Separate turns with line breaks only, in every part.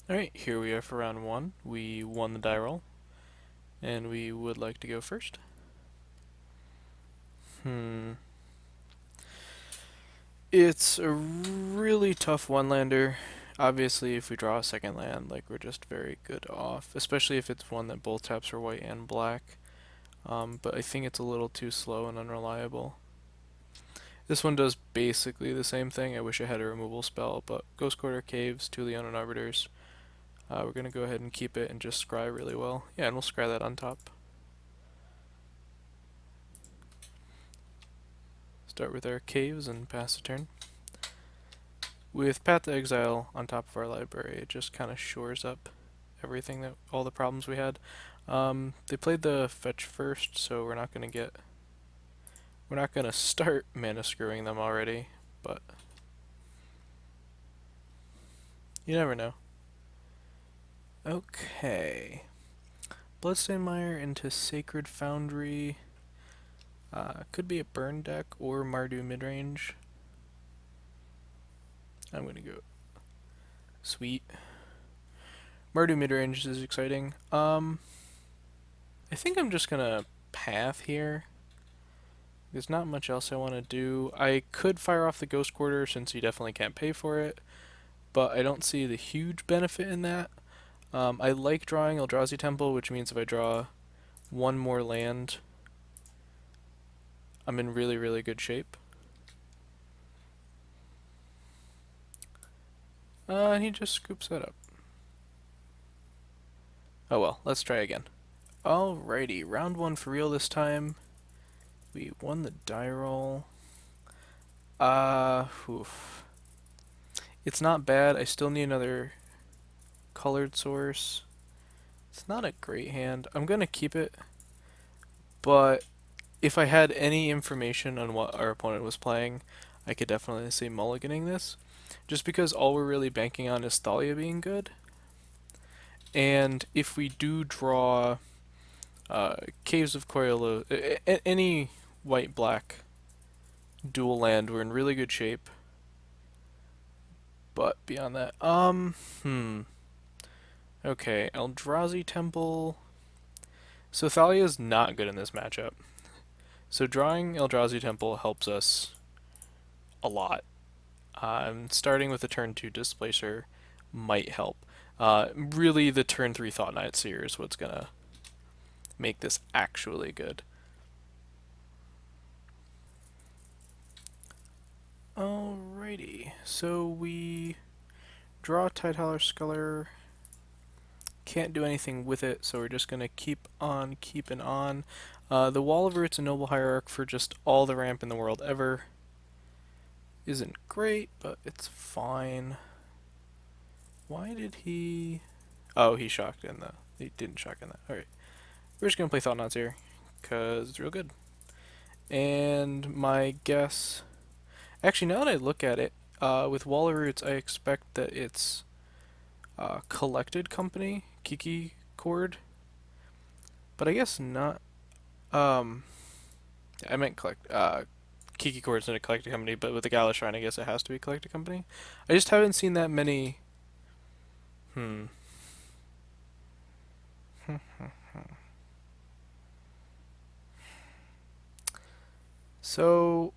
Alright, here we are for round one. We won the die roll, and we would like to go first. It's a really tough one-lander. Obviously, if we draw a second land, like, we're just very good off, especially if it's one that both taps are white and black. But I think it's a little too slow and unreliable. This one does basically the same thing. I wish I had a removal spell, but Ghost Quarter, Caves, two Leonin Arbiters. We're going to go ahead and keep it and just scry really well. Yeah, and we'll scry that on top. Start with our Caves and pass the turn. With Path to Exile on top of our library, it just kind of shores up everything that all the problems we had. They played the fetch first, so we're not gonna start mana screwing them already, but you never know. Okay, Bloodstained Mire into Sacred Foundry. Could be a burn deck or Mardu midrange. I'm gonna go sweet. Mardu midrange is exciting. I think I'm just gonna path here. There's not much else I want to do. I could fire off the Ghost Quarter since you definitely can't pay for it, but I don't see the huge benefit in that. I like drawing Eldrazi Temple, which means if I draw one more land, I'm in really, really good shape. And he just scoops that up. Oh well, let's try again. Alrighty, round one for real this time. We won the die roll. Oof. It's not bad. I still need another colored source. It's not a great hand. I'm gonna keep it, but if I had any information on what our opponent was playing, I could definitely see mulliganing this. Just because all we're really banking on is Thalia being good. And if we do draw Caves of Coil, any white-black dual land, we're in really good shape. But beyond that, okay, Eldrazi Temple. So Thalia is not good in this matchup. So drawing Eldrazi Temple helps us a lot. Starting with a turn 2 Displacer might help. Really, the turn 3 Thought Knight Seer is what's gonna make this actually good. Alrighty, so we draw Tidehauler Sculler. Can't do anything with it, so we're just gonna keep on keeping on. The Wall of Roots and Noble Hierarch for just all the ramp in the world ever isn't great, but it's fine. Why did he... Oh, he shocked in the... He didn't shock in that. Alright. We're just gonna play Thought Knots here, because it's real good. And my guess... Actually, now that I look at it, with Wall of Roots, I expect that it's Collected Company, Kiki Chord. But I guess not... I meant Kiki Chord's in a Collected Company, but with the Gala Shrine, I guess it has to be Collected Company. I just haven't seen that many... Hmm. So...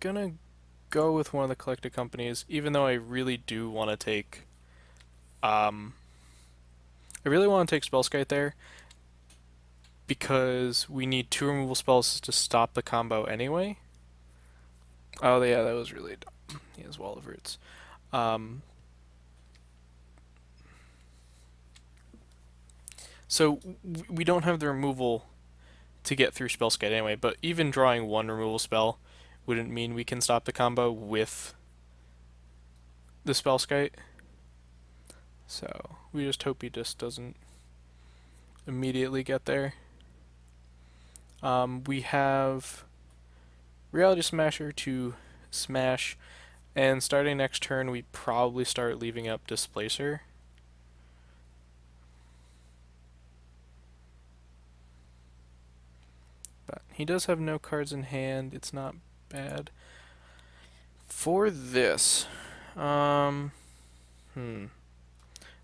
Gonna go with one of the Collected Companies, even though I really do want to take... I really want to take Spellskite there, because we need 2 removal spells to stop the combo anyway. Oh yeah, that was really dumb. He has Wall of Roots. So we don't have the removal to get through Spellskite anyway, but even drawing 1 removal spell wouldn't mean we can stop the combo with the Spellskite. So we just hope he just doesn't immediately get there. We have Reality Smasher to smash, and starting next turn we probably start leaving up Displacer. But he does have no cards in hand, it's not bad. For this, Um,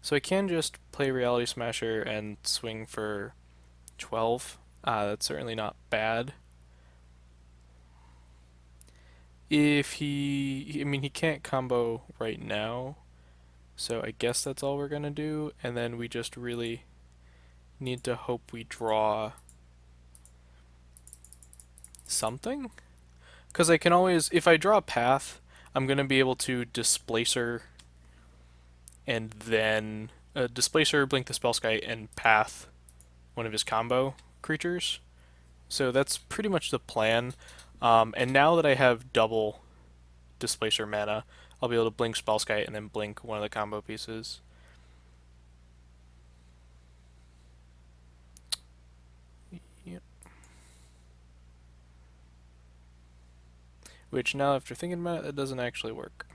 So I can just play Reality Smasher and swing for 12. That's certainly not bad. If I mean, he can't combo right now, so I guess that's all we're gonna do, and then we just really need to hope we draw something. Because I can always, if I draw a path, I'm gonna be able to Displacer and then Displacer, Blink the Spellskite, and Path one of his combo creatures. So that's pretty much the plan. And now that I have double Displacer mana, I'll be able to blink Spellskite and then blink one of the combo pieces. Yep. Which now, after thinking about it, that doesn't actually work.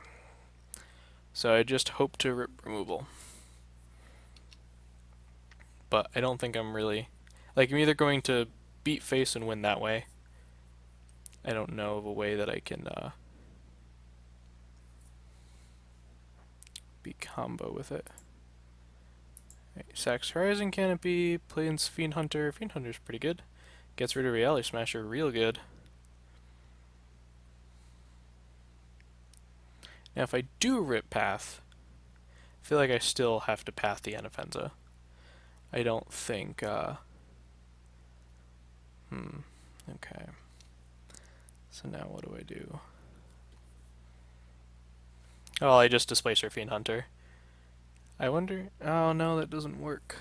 So I just hope to rip removal. But I don't think I'm really... Like, I'm either going to beat face and win that way. I don't know of a way that I can be combo with it. Right, sacks Horizon Canopy, plays Fiend Hunter. Fiend Hunter's pretty good. Gets rid of Reality Smasher real good. Now if I do rip Path, I feel like I still have to Path the Anafenza. I don't think, okay. So now what do I do? Oh, I just displace her Fiend Hunter. I wonder... Oh, no, that doesn't work.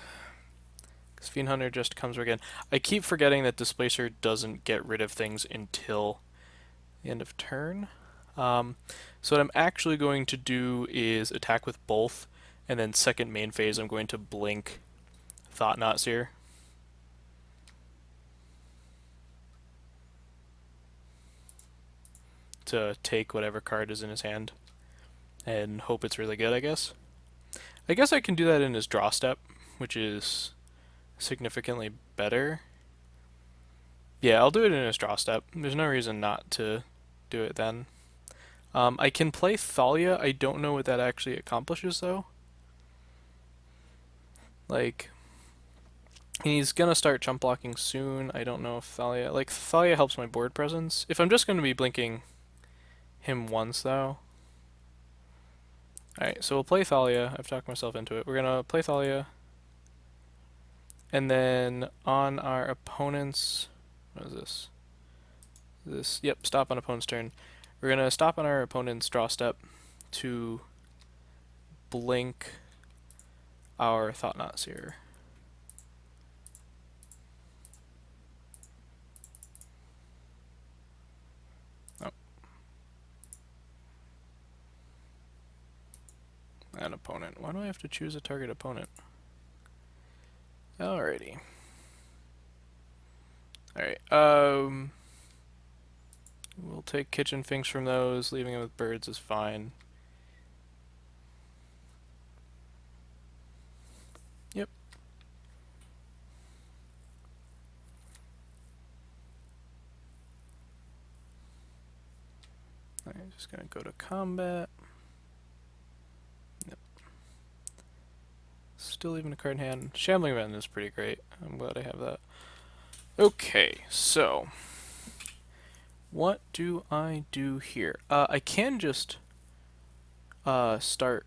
Because Fiend Hunter just comes again. I keep forgetting that Displacer doesn't get rid of things until the end of turn. So what I'm actually going to do is attack with both, and then second main phase I'm going to blink Thought-Knot Seer. To take whatever card is in his hand and hope it's really good, I guess. I guess I can do that in his draw step, which is significantly better. Yeah, I'll do it in his draw step. There's no reason not to do it then. I can play Thalia. I don't know what that actually accomplishes, though. Like, he's gonna start chump blocking soon. I don't know if Thalia... Like, Thalia helps my board presence. If I'm just gonna be blinking him once, though... Alright, so we'll play Thalia. I've talked myself into it. We're gonna play Thalia. And then on our opponent's... What is this? Yep, stop on opponent's turn. We're gonna stop on our opponent's draw step to blink our Thought-Knot Seer. Oh. An opponent. Why do I have to choose a target opponent? Alrighty. Alright, we'll take Kitchen Finks from those. Leaving it with birds is fine. Yep. Alright, just gonna go to combat. Yep. Still leaving a card in hand. Shambling Man is pretty great. I'm glad I have that. Okay, so what do I do here? I can just start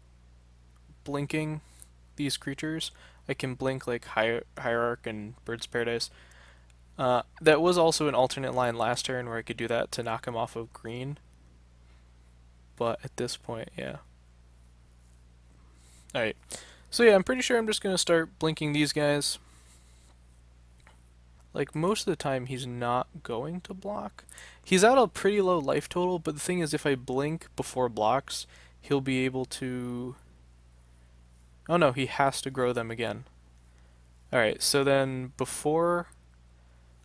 blinking these creatures. I can blink like Hierarch and Bird's Paradise. That was also an alternate line last turn where I could do that to knock him off of green. But at this point, yeah. Alright. So yeah, I'm pretty sure I'm just going to start blinking these guys. Like, most of the time he's not going to block. He's at a pretty low life total, but the thing is, if I blink before blocks, he'll be able to... Oh no, he has to grow them again. Alright, so then before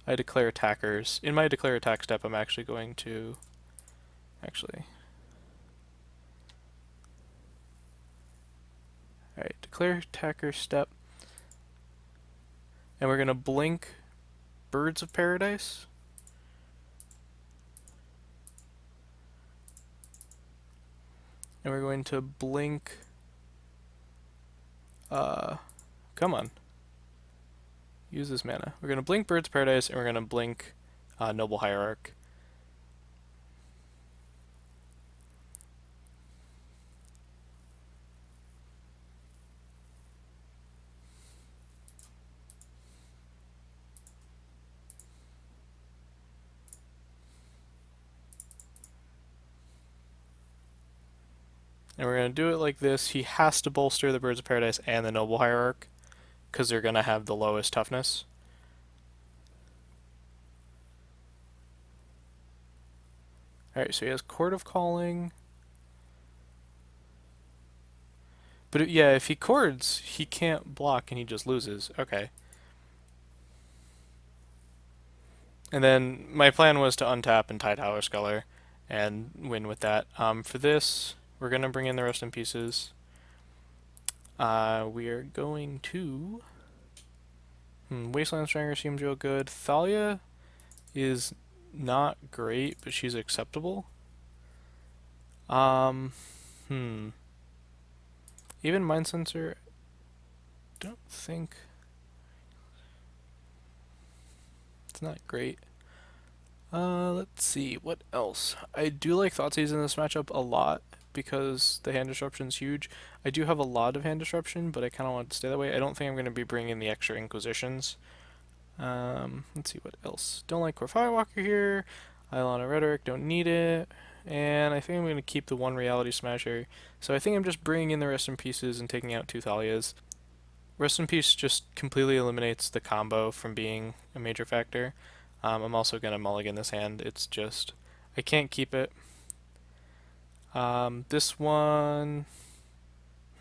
I declare attackers, in my declare attack step, I'm actually going to... Alright, declare attacker step. And we're going to blink Birds of Paradise. And we're going to blink. Come on. Use this mana. We're going to blink Bird's Paradise, and we're going to blink Noble Hierarch. And we're going to do it like this. He has to bolster the Birds of Paradise and the Noble Hierarch, because they're going to have the lowest toughness. Alright, so he has Court of Calling. But yeah, if he chords, he can't block and he just loses. Okay. And then my plan was to untap and Tidehowler Sculler and win with that. For this, we're going to bring in the Rest in Pieces. We are going to... Wasteland Strangler seems real good. Thalia is not great, but she's acceptable. Even Mind Sensor, don't think... It's not great. Let's see, what else? I do like Thoughtseize in this matchup a lot because the hand disruption is huge. I do have a lot of hand disruption, but I kind of want it to stay that way. I don't think I'm going to be bringing the extra Inquisitions. Let's see what else. Don't like Core Firewalker here. Ilana Rhetoric, don't need it. And I think I'm going to keep the one Reality Smasher. So I think I'm just bringing in the Rest in Pieces and taking out 2 Thalias. Rest in Peace just completely eliminates the combo from being a major factor. I'm also going to mulligan this hand. It's just, I can't keep it. This one,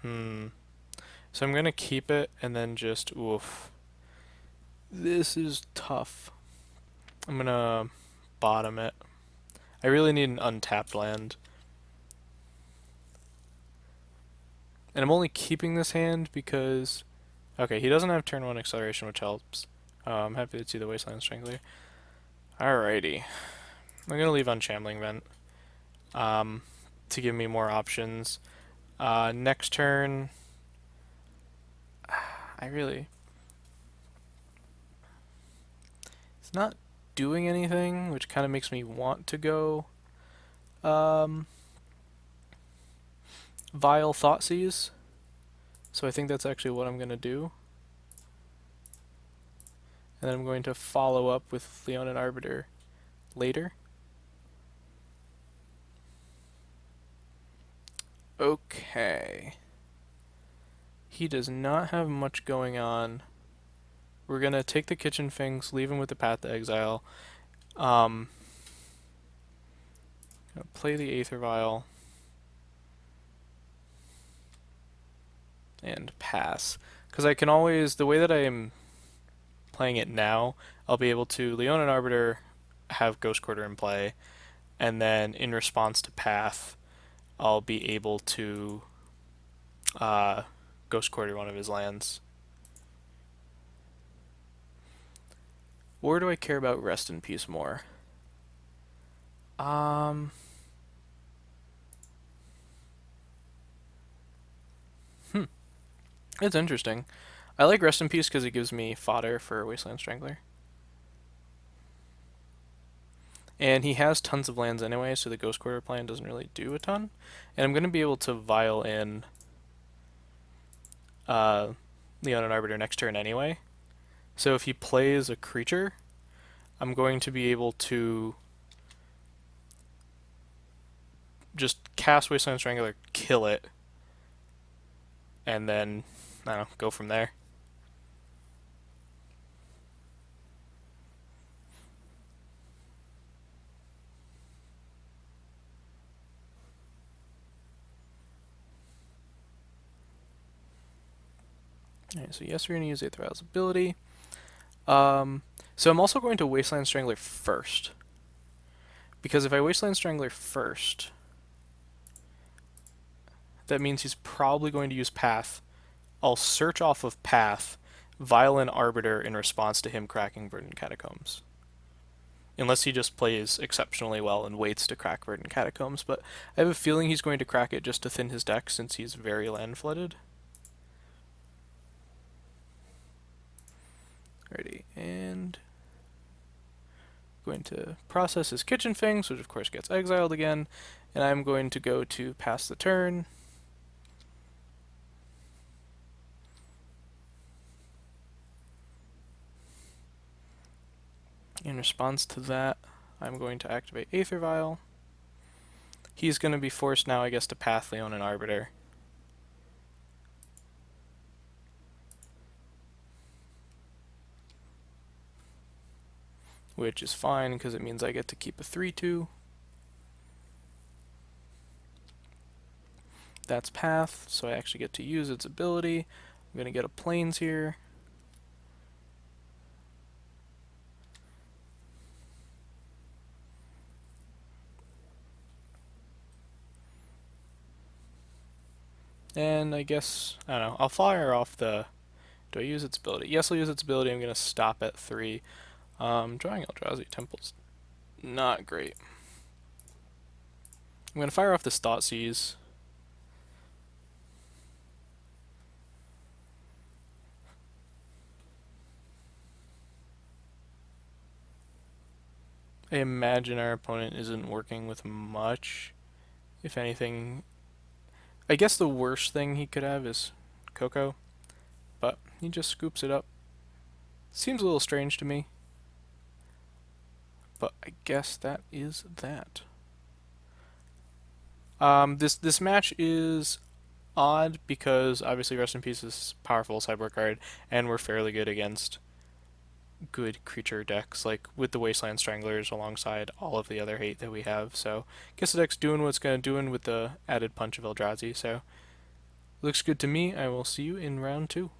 So I'm going to keep it and then just, oof. This is tough. I'm going to bottom it. I really need an untapped land. And I'm only keeping this hand because... Okay, he doesn't have turn 1 acceleration, which helps. I'm happy to see the Wasteland Strangler. Alrighty. I'm going to leave on Shambling Vent to give me more options. Next turn... It's not doing anything, which kind of makes me want to go... Vile Thoughtseize. So I think that's actually what I'm going to do. And then I'm going to follow up with Leonin Arbiter later. Okay. He does not have much going on. We're going to take the Kitchen Finks, leave him with the Path to Exile. Gonna play the Aether Vial. And pass. Because I can always, the way that I am playing it now, I'll be able to Leonin Arbiter, have Ghost Quarter in play, and then in response to Path, I'll be able to Ghost Quarter one of his lands. Or do I care about Rest in Peace more? It's interesting. I like Rest in Peace because it gives me fodder for Wasteland Strangler. And he has tons of lands anyway, so the Ghost Quarter plan doesn't really do a ton. And I'm going to be able to Vial in Leonin Arbiter next turn anyway. So if he plays a creature, I'm going to be able to just cast Wasteland Strangler, kill it, and then, I don't know, go from there. Alright, so yes, we're going to use Aether Vial's ability. So I'm also going to Wasteland Strangler first. Because if I Wasteland Strangler first, that means he's probably going to use Path. I'll search off of Path, Violent Arbiter in response to him cracking Verdant Catacombs. unless he just plays exceptionally well and waits to crack Verdant Catacombs, but I have a feeling he's going to crack it just to thin his deck since he's very land flooded. Ready, and going to process his Kitchen Finks, which of course gets exiled again, and I'm going to go to pass the turn. In response to that, I'm going to activate Aether Vial. He's going to be forced now, I guess, to path Leon and Arbiter. Which is fine, because it means I get to keep a 3-2. That's path, so I actually get to use its ability. I'm going to get a Plains here. And I guess, I don't know, I'll fire off the... Do I use its ability? Yes, I'll use its ability. I'm going to stop at 3. Drawing Eldrazi Temple's not great. I'm going to fire off the Thoughtseize. I imagine our opponent isn't working with much. If anything, I guess the worst thing he could have is Coco, but he just scoops it up. Seems a little strange to me, but I guess that is that. This match is odd because obviously Rest in Peace is a powerful sideboard card, and we're fairly good against good creature decks, like with the Wasteland Stranglers alongside all of the other hate that we have. So I guess the deck's doing what it's going to do with the added punch of Eldrazi. So looks good to me. I will see you in round 2.